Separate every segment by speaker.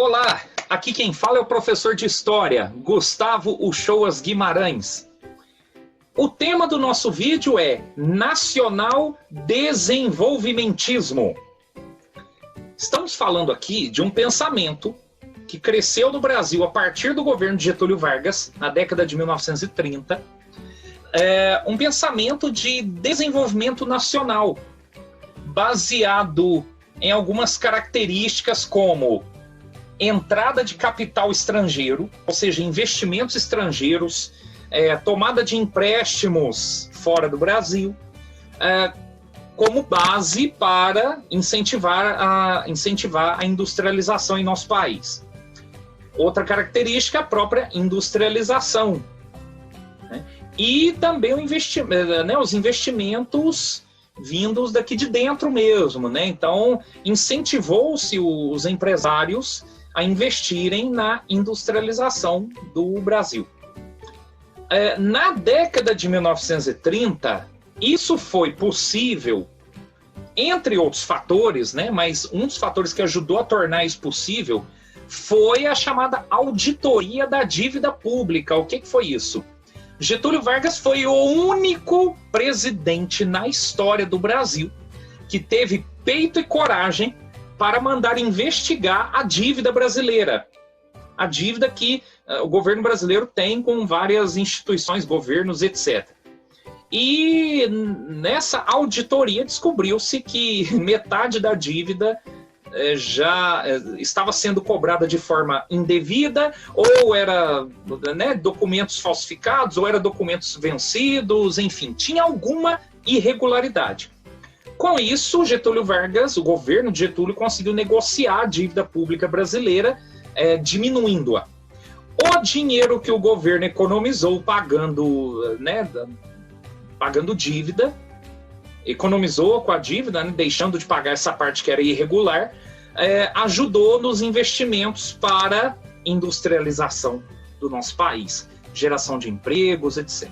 Speaker 1: Olá, aqui quem fala é o professor de História, Gustavo Uchoas Guimarães. O tema do nosso vídeo é Nacional Desenvolvimentismo. Estamos falando aqui de um pensamento que cresceu no Brasil a partir do governo de Getúlio Vargas, na década de 1930, um pensamento de desenvolvimento nacional, baseado em algumas características como entrada de capital estrangeiro, ou seja, investimentos estrangeiros, tomada de empréstimos fora do Brasil, como base para incentivar a industrialização em nosso país. Outra característica é a própria industrialização, né? E também os investimentos vindos daqui de dentro mesmo, né? Então, incentivou-se os empresários a investirem na industrialização do Brasil. Na década de 1930, isso foi possível, entre outros fatores, né? Mas um dos fatores que ajudou a tornar isso possível foi a chamada auditoria da dívida pública. O que foi isso? Getúlio Vargas foi o único presidente na história do Brasil que teve peito e coragem para mandar investigar a dívida brasileira. A dívida que o governo brasileiro tem com várias instituições, governos, etc. E nessa auditoria descobriu-se que metade da dívida já estava sendo cobrada de forma indevida, ou era documentos falsificados, ou era documentos vencidos, enfim, tinha alguma irregularidade. Com isso, Getúlio Vargas, o governo de Getúlio, conseguiu negociar a dívida pública brasileira, diminuindo-a. O dinheiro que o governo economizou pagando dívida, economizou com a dívida, deixando de pagar essa parte que era irregular, ajudou nos investimentos para industrialização do nosso país, geração de empregos, etc.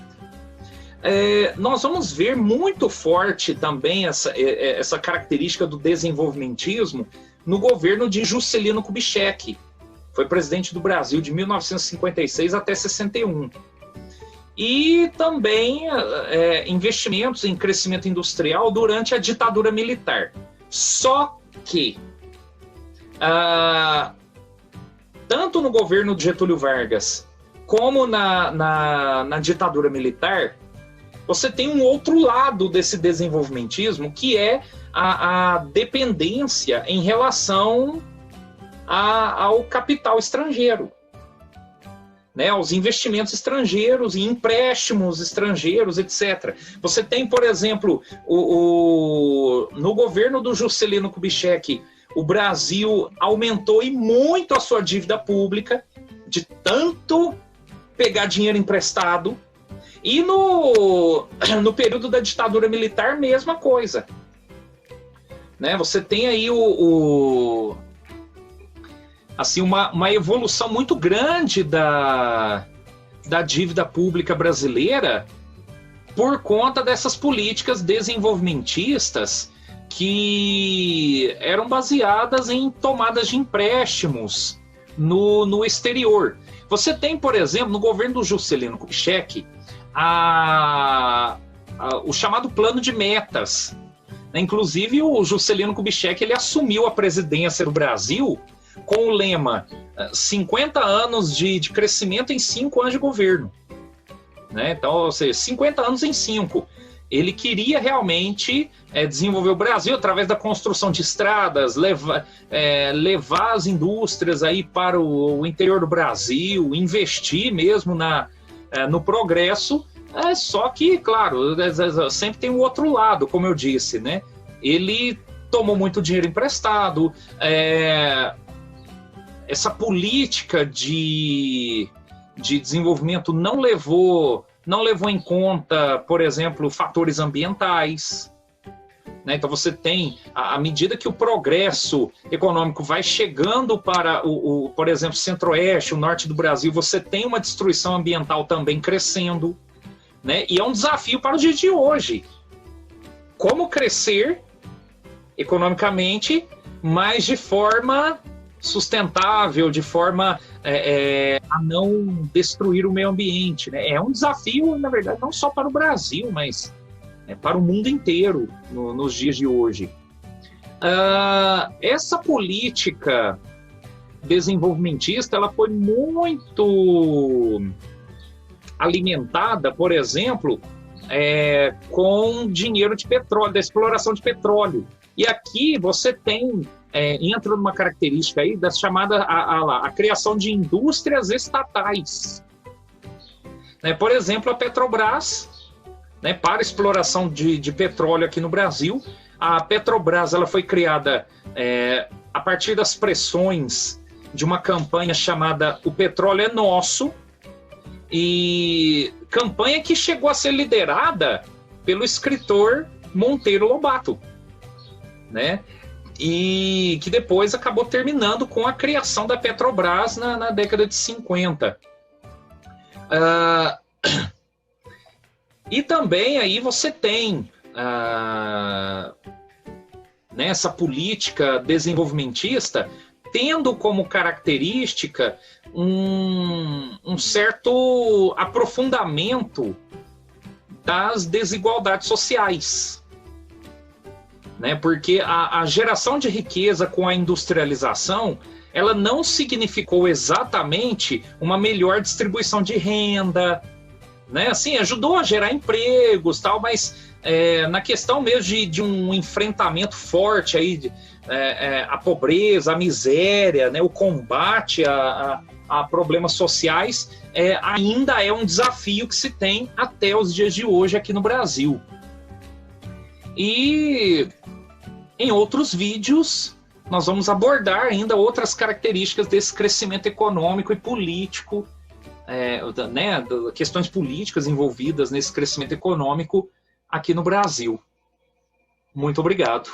Speaker 1: Nós vamos ver muito forte também essa característica do desenvolvimentismo no governo de Juscelino Kubitschek. Foi presidente do Brasil de 1956 até 61. E também investimentos em crescimento industrial durante a ditadura militar. Só que, tanto no governo de Getúlio Vargas como na ditadura militar, você tem um outro lado desse desenvolvimentismo, que é a dependência em relação ao capital estrangeiro, né, aos investimentos estrangeiros e empréstimos estrangeiros, etc. Você tem, por exemplo, no governo do Juscelino Kubitschek, o Brasil aumentou e muito a sua dívida pública, de tanto pegar dinheiro emprestado, e no período da ditadura militar, mesma coisa. Né, você tem aí uma evolução muito grande da dívida pública brasileira por conta dessas políticas desenvolvimentistas que eram baseadas em tomadas de empréstimos no exterior. Você tem, por exemplo, no governo do Juscelino Kubitschek, o chamado plano de metas. Inclusive, o Juscelino Kubitschek ele assumiu a presidência do Brasil com o lema 50 anos de crescimento em 5 anos de governo. Né? Então, ou seja, 50 anos em 5. Ele queria realmente desenvolver o Brasil através da construção de estradas, levar as indústrias aí para o interior do Brasil, investir mesmo no progresso. Só que, claro, sempre tem o outro lado, como eu disse, né? Ele tomou muito dinheiro emprestado, essa política de desenvolvimento não levou em conta, por exemplo, fatores ambientais. Né? Então você tem, à medida que o progresso econômico vai chegando para, por exemplo, centro-oeste, o norte do Brasil, você tem uma destruição ambiental também crescendo. Né? E é um desafio para o dia de hoje. Como crescer economicamente, mas de forma sustentável, de forma a não destruir o meio ambiente, né? É um desafio, na verdade, não só para o Brasil, mas para o mundo inteiro nos dias de hoje. Essa política desenvolvimentista, ela foi muito alimentada, por exemplo, com dinheiro de petróleo, da exploração de petróleo. E aqui você tem, entra numa característica aí da chamada a criação de indústrias estatais. Né? Por exemplo, a Petrobras, né, para exploração de petróleo aqui no Brasil, a Petrobras ela foi criada a partir das pressões de uma campanha chamada O Petróleo é Nosso, e campanha que chegou a ser liderada pelo escritor Monteiro Lobato, né? E que depois acabou terminando com a criação da Petrobras na década de 50. E também aí você tem essa política desenvolvimentista tendo como característica um certo aprofundamento das desigualdades sociais. Né? Porque a geração de riqueza com a industrialização, ela não significou exatamente uma melhor distribuição de renda, né? Assim, ajudou a gerar empregos, tal, mas na questão mesmo de um enfrentamento forte aí, a pobreza, a miséria, né? O combate a problemas sociais, ainda é um desafio que se tem até os dias de hoje aqui no Brasil. E em outros vídeos nós vamos abordar ainda outras características desse crescimento econômico e político, né, questões políticas envolvidas nesse crescimento econômico aqui no Brasil. Muito obrigado.